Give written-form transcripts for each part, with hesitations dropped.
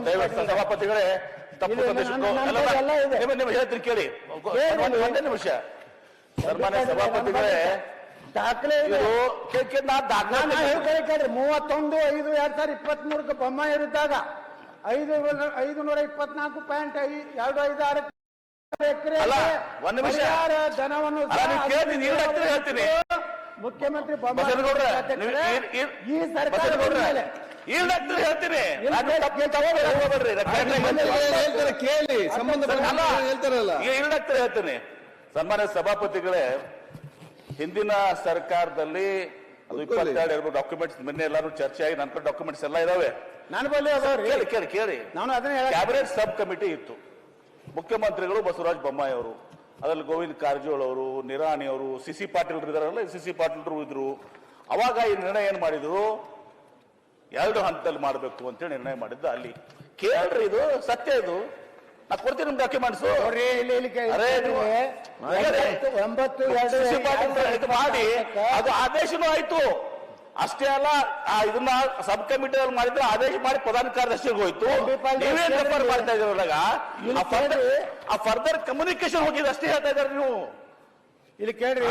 ದಯವಿಟ್ಟು ಸಭಾಪತಿಗಳೇ ನಿಮ್ಮ ಹೇಳ್ತೀನಿ ಕೇಳಿ. ಒಂದೇ ನಿಮಿಷ ಸನ್ಮಾನ್ಯ ಸಭಾಪತಿಗಳೇ, ದಾಖಲೆ 31/5/2023 ಬೊಮ್ಮಾಯಿ ಇರಿದ್ದಾಗ 524.256 ಎಕರೆ ಧನವನ್ನು ಹೇಳ್ತೀನಿ. ಮುಖ್ಯಮಂತ್ರಿ ಈ ಸರ್ಕಾರ ಹೇಳ್ತೀನಿ ಹೇಳ್ತೀನಿ. ಸನ್ಮಾನ್ಯ ಸಭಾಪತಿಗಳೇ, ಹಿಂದಿನ ಸರ್ಕಾರದಲ್ಲಿ ಅದು 22 ಡಾಕ್ಯುಮೆಂಟ್ಸ್ ಮೊನ್ನೆ ಎಲ್ಲಾರು ಚರ್ಚೆ ಆಗಿ ನನ್ನ ಡಾಕ್ಯುಮೆಂಟ್ಸ್ ಎಲ್ಲ ಇದಾವೆ. ಕೇಳಿ ಕ್ಯಾಬಿನೆಟ್ ಸಬ್ ಕಮಿಟಿ ಇತ್ತು. ಮುಖ್ಯಮಂತ್ರಿಗಳು ಬಸವರಾಜ ಬೊಮ್ಮಾಯಿ ಅವರು, ಅದರಲ್ಲಿ ಗೋವಿಂದ ಕಾರಜೋಳ ಅವರು, ನಿರಾಣಿ ಅವರು, ಸಿ ಪಾಟೀಲ್ ಇದಾರಲ್ಲ, ಸಿ ಪಾಟೀಲ್ರು ಇದ್ರು. ಅವಾಗ ಈ ನಿರ್ಣಯ ಏನ್ ಮಾಡಿದ್ರು, 2 ಹಂತದಲ್ಲಿ ಮಾಡಬೇಕು ಅಂತೇಳಿ ನಿರ್ಣಯ ಮಾಡಿದ್ದು. ಅಲ್ಲಿ ಕೇಳ್ರಿ, ಇದು ಸತ್ಯ, ಇದು ನಾ ಕೊಡ್ತೀನಿ ನಿಮ್ ಡಾಕ್ಯುಮೆಂಟ್ಸ್ ಮಾಡಿ. ಅದು ಆದೇಶನೂ ಆಯ್ತು. ಅಷ್ಟೇ ಅಲ್ಲ, ಇದನ್ನ ಸಬ್ ಕಮಿಟಿಯಲ್ಲಿ ಮಾಡಿದ್ರೆ ಆದೇಶ ಮಾಡಿ ಪ್ರಧಾನ ಕಾರ್ಯದರ್ಶಿಗೆ ಹೋಯ್ತು. ನೀವೇನ್ ರೆಫರ್ ಮಾಡ್ತಾ ಇದ್ರಾಗ ಆ ಫರ್ದರ್ ಕಮ್ಯುನಿಕೇಶನ್ ಹೋಗಿದೆ ಅಷ್ಟೇ ಹೇಳ್ತಾ ಇದಾರೆ ನೀವು. ಇಲ್ಲಿ ಕೇಳ್ರಿ,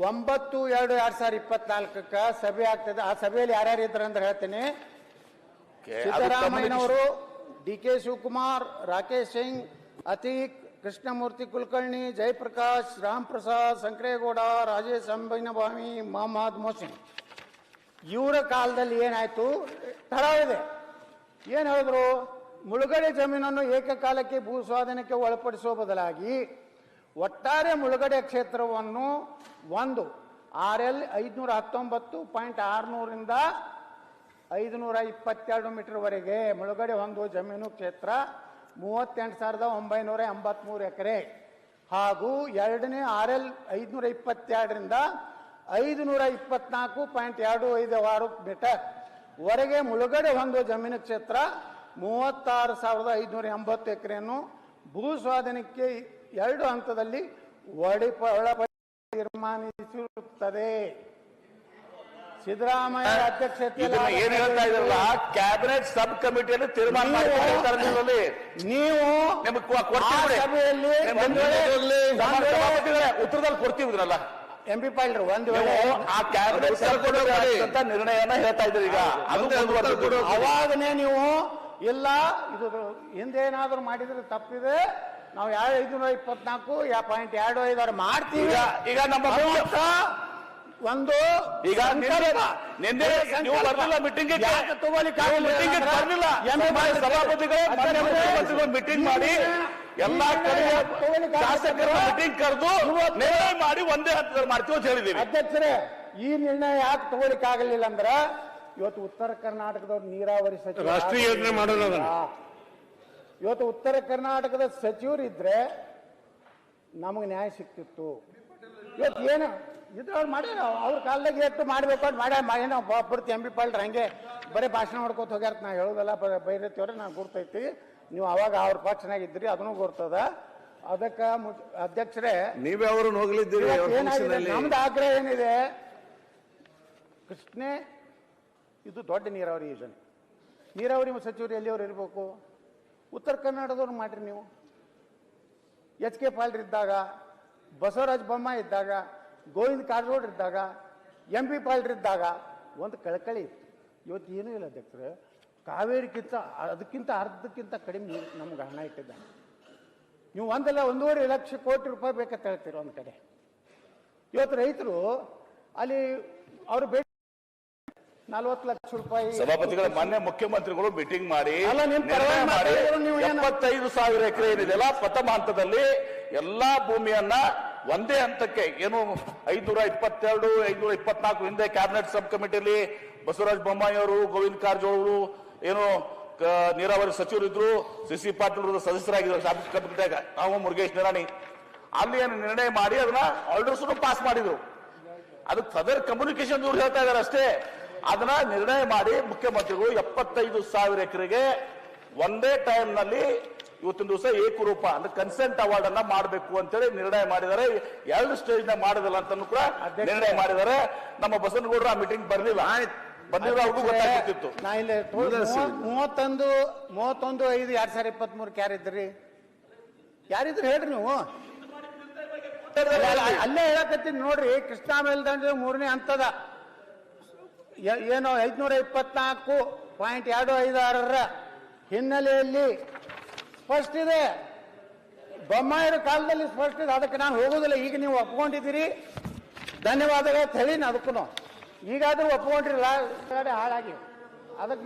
9/2/2024 ಸಭೆ ಆಗ್ತದೆ. ಆ ಸಭೆಯಲ್ಲಿ ಯಾರ್ಯಾರು ಇದ್ದಾರೆ ಅಂತ ಹೇಳ್ತೀನಿ. ಸಿದ್ದರಾಮಯ್ಯನವರು, ಡಿ.ಕೆ. ಶಿವಕುಮಾರ್, ರಾಕೇಶ್ ಸಿಂಗ್, ಅತೀಕ್, ಕೃಷ್ಣಮೂರ್ತಿ ಕುಲಕರ್ಣಿ, ಜಯಪ್ರಕಾಶ್, ರಾಮ್ ಪ್ರಸಾದ್, ಸಂಕ್ರೇಗೌಡ, ರಾಜೇಶ್ ಅಂಬೈನಭಾಮಿ, ಮೊಹಮ್ಮದ್ ಮೊಹಸಿನ್. ಇವರ ಕಾಲದಲ್ಲಿ ಏನಾಯ್ತು, ತಡವಿದೆ. ಏನ್ ಹೇಳಿದ್ರು, ಮುಳುಗಡೆ ಜಮೀನನ್ನು ಏಕಕಾಲಕ್ಕೆ ಭೂ ಸ್ವಾಧೀನಕ್ಕೆ ಒಳಪಡಿಸುವ ಬದಲಾಗಿ ಒಟ್ಟಾರೆ ಮುಳುಗಡೆ ಕ್ಷೇತ್ರವನ್ನು 1 RL 519.600 522 ಮೀಟರ್ ವರೆಗೆ ಮುಳುಗಡೆ ಹೊಂದುವ ಜಮೀನು ಕ್ಷೇತ್ರ 38,983 ಎಕರೆ ಹಾಗೂ ಎರಡನೇ RL 522 524.256 ಮೀಟರ್ ವರೆಗೆ ಮುಳುಗಡೆ ಹೊಂದುವ ಜಮೀನು ಕ್ಷೇತ್ರ 36,580 ಎಕರೆಯನ್ನು ಭೂ ಸ್ವಾಧೀನಕ್ಕೆ 2 ಹಂತದಲ್ಲಿ ತೀರ್ಮಾನಿಸಿರುತ್ತದೆ. ಸಿದ್ದರಾಮಯ್ಯ ಅಧ್ಯಕ್ಷತೆಯಲ್ಲಿ ಏನ್ ಹೇಳ್ತಾ ಇದ್ರಲ್ಲ, ಕ್ಯಾಬಿನೆಟ್ ಸಬ್ ಕಮಿಟಿಯಲ್ಲಿ ತೀರ್ಮಾನ ಮಾಡಿದ್ದಾರೆ. ನೀವು ಉತ್ತರದಲ್ಲಿ ಕೊಡ್ತೀವಿದ್ರಲ್ಲ MP ಪಾಟೀಲ್, ಒಂದು ವೇಳೆ ಆ ಕ್ಯಾಬಿನೆಟ್ ಅಂತ ನಿರ್ಣಯನ ಹೇಳ್ತಾ ಇದ್ರಿ. ಈಗ ಅವಾಗನೇ ನೀವು ಇಲ್ಲ, ಇದು ಹಿಂದೇನಾದ್ರೂ ಮಾಡಿದ್ರೆ ತಪ್ಪಿದೆ, ನಾವು 524.25 ಮಾಡ್ತೀವಿ. ಈಗ ನಮ್ಮ ಒಂದು ಈಗ ನಿನ್ನೆ ನೀವು ಬರ್ಲಿಲ್ಲ ಮೀಟಿಂಗ್, ಸಭಾಪತಿಗಳು ಮೀಟಿಂಗ್ ಮಾಡಿ ಎಲ್ಲಾ ಕಡೆ ಶಾಸಕರ ಮೀಟಿಂಗ್ ಕರೆದು ನಿರ್ಣಯ ಮಾಡಿ ಒಂದೇ ಹಂತದಲ್ಲಿ ಮಾಡ್ತೀವಿ ಅಂತ ಹೇಳಿದೀವಿ. ಅಧ್ಯಕ್ಷರೇ, ಈ ನಿರ್ಣಯ ಯಾಕೆ ತಗೊಳಿಕ್ ಆಗಲಿಲ್ಲ ಅಂದ್ರ, ಇವತ್ತು ಉತ್ತರ ಕರ್ನಾಟಕದವ್ರು ನೀರಾವರಿ ಸಚಿವ ರಾಷ್ಟ್ರೀಯ ಯೋಜನೆ ಮಾಡೋಣ. ಇವತ್ತು ಉತ್ತರ ಕರ್ನಾಟಕದ ಸಚಿವರು ಇದ್ರೆ ನಮಗೆ ನ್ಯಾಯ ಸಿಕ್ತಿತ್ತು. ಇವತ್ತು ಏನು ಇದ್ರವ್ರು ಮಾಡ್ಯಾರ, ಅವ್ರ ಕಾಲದಾಗ ಎಷ್ಟು ಮಾಡ್ಬೇಕು ಅಂತ ಮಾಡ್ಯಾರ. ಪೂರ್ತಿ MP ಪಾಟೀಲ್ ಹಂಗೆ ಬರೀ ಭಾಷಣ ಮಾಡ್ಕೋತ ಹೋಗ್ಯಾರ. ನಾ ಹೇಳೋದಲ್ಲ, ಬೈರತಿಯವ್ರೆ ನಾನು ಗುರ್ತೈತಿ. ನೀವು ಅವಾಗ ಅವ್ರ ಪಕ್ಷನಾಗಿದ್ರಿ, ಅದನ್ನು ಗುರ್ತದ. ಅದಕ್ಕ ಅಧ್ಯಕ್ಷರೇ, ನೀವೇ ಅವ್ರನ್ನ ಹೋಗ್ಲಿದ್ದೀರಿ. ನಮ್ದು ಆಗ್ರಹ ಏನಿದೆ, ಕೃಷ್ಣೆ ಇದು ದೊಡ್ಡ ನೀರಾವರಿ ಯೋಜನೆ. ನೀರಾವರಿ ಸಚಿವರು ಎಲ್ಲಿಯವ್ರು ಇರಬೇಕು? ಉತ್ತರ ಕರ್ನಾಟಕದವ್ರು ಮಾಡ್ರಿ. ನೀವು HK ಪಾಟೀಲ್ ಇದ್ದಾಗ, ಬಸವರಾಜ ಬೊಮ್ಮಾಯಿ ಇದ್ದಾಗ, ಗೋವಿಂದ ಕಾರಜೋಳ ಇದ್ದಾಗ, MP ಪಾಟೀಲ್ ಇದ್ದಾಗ ಒಂದು ಕಳಕಳಿ ಇತ್ತು. ಇವತ್ತು ಏನೂ ಇಲ್ಲ ಅಧ್ಯಕ್ಷರೇ. ಕಾವೇರಿಗಿಂತ ಅದಕ್ಕಿಂತ ಅರ್ಧಕ್ಕಿಂತ ಕಡಿಮೆ ನೀರು ನಮ್ಗೆ ಹಣ ಇಟ್ಟಿದ್ದಾನೆ. ನೀವು 1.5 ಲಕ್ಷ ಕೋಟಿ ರೂಪಾಯಿ ಬೇಕಂತ ಹೇಳ್ತೀರ ಒಂದು ಕಡೆ. ಇವತ್ತು ರೈತರು ಅಲ್ಲಿ ಅವರು 40 ಲಕ್ಷ ರೂಪಾಯಿ. ಸಭಾಪತಿಗಳ ಮಾನ್ಯ ಮುಖ್ಯಮಂತ್ರಿಗಳು ಮೀಟಿಂಗ್ ಮಾಡಿ 75,000 ಎಕರೆ ಏನಿದೆಯಲ್ಲ ಪ್ರಥಮ ಹಂತದಲ್ಲಿ ಎಲ್ಲಾ ಭೂಮಿಯನ್ನ ಒಂದೇ ಹಂತಕ್ಕೆ ಏನು 522 524 ಹಿಂದೆ ಕ್ಯಾಬಿನೆಟ್ ಸಬ್ ಕಮಿಟಿಯಲ್ಲಿ ಬಸವರಾಜ ಬೊಮ್ಮಾಯಿ ಅವರು, ಗೋವಿಂದ ಕಾರಜೋಳ ಅವರು, ಏನು ನೀರಾವರಿ ಸಚಿವರು ಇದ್ರು, ಸಿ ಪಾಟೀಲ್ ಸದಸ್ಯರಾಗಿದ್ರು ಕಮಿಟಿಯಾಗ, ನಾವು ಮುರುಗೇಶ್ ನಿರಾಣಿ, ಅಲ್ಲಿ ಏನು ನಿರ್ಣಯ ಮಾಡಿ ಅದನ್ನ ಆರ್ಡರ್ಸ್ ಪಾಸ್ ಮಾಡಿದ್ರು. ಅದಕ್ಕೆ ಸದರ್ ಕಮ್ಯುನಿಕೇಶನ್ ದೂರ ಹೇಳ್ತಾ ಇದಾರೆ ಅಷ್ಟೇ. ಅದನ್ನ ನಿರ್ಣಯ ಮಾಡಿ ಮುಖ್ಯಮಂತ್ರಿಗಳು 75,000 ಎಕರೆಗೆ ಒಂದೇ ಟೈಮ್ ನಲ್ಲಿ ಇವತ್ತಿನ ದಿವಸ ಏಕರೂಪ ಅಂದ್ರೆ ಕನ್ಸೆಂಟ್ ಅವಾರ್ಡ್ ಅನ್ನ ಮಾಡಬೇಕು ಅಂತೇಳಿ ನಿರ್ಣಯ ಮಾಡಿದ್ದಾರೆ. 2 ಸ್ಟೇಜ್ ನ ಮಾಡೋದಿಲ್ಲ ಅಂತ ಕೂಡ ನಿರ್ಣಯ ಮಾಡಿದ್ದಾರೆ. ನಮ್ಮ ಬಸವನಗೌಡರು ಆ ಮೀಟಿಂಗ್ ಬರಲಿಲ್ಲ. ಬಂದಿರೋ ಅವ್ರಿಗೂ ಗೊತ್ತಾಗ್ತಿತ್ತು. ನಾ ಇಲ್ಲಿ 31/5/2023 ಯಾರಿದ್ರಿ? ಯಾರಿದ್ರು ಹೇಳ್ರಿ ನೀವು. ಅಲ್ಲೇ ಹೇಳಕತ್ತೀನಿ ನೋಡ್ರಿ, ಕೃಷ್ಣಾ ಮೇಲ್ದಂಡೆ 3ನೇ ಹಂತದ ಏನೋ 524.256 ಹಿನ್ನೆಲೆಯಲ್ಲಿ ಸ್ಪಷ್ಟ ಇದೆ. ಬೊಮ್ಮಾಯಿರ ಕಾಲದಲ್ಲಿ ಸ್ಪಷ್ಟ ಇದೆ. ಅದಕ್ಕೆ ನಾನು ಹೋಗೋದಿಲ್ಲ. ಈಗ ನೀವು ಒಪ್ಕೊಂಡಿದ್ದೀರಿ, ಧನ್ಯವಾದಗಳು ಅಂತ ಹೇಳಿ ಅದಕ್ಕೂ ಈಗಾದ್ರೂ ಒಪ್ಕೊಂಡಿರಲ್ಲ ಹಾಳಾಗಿ ಅದಕ್ಕೆ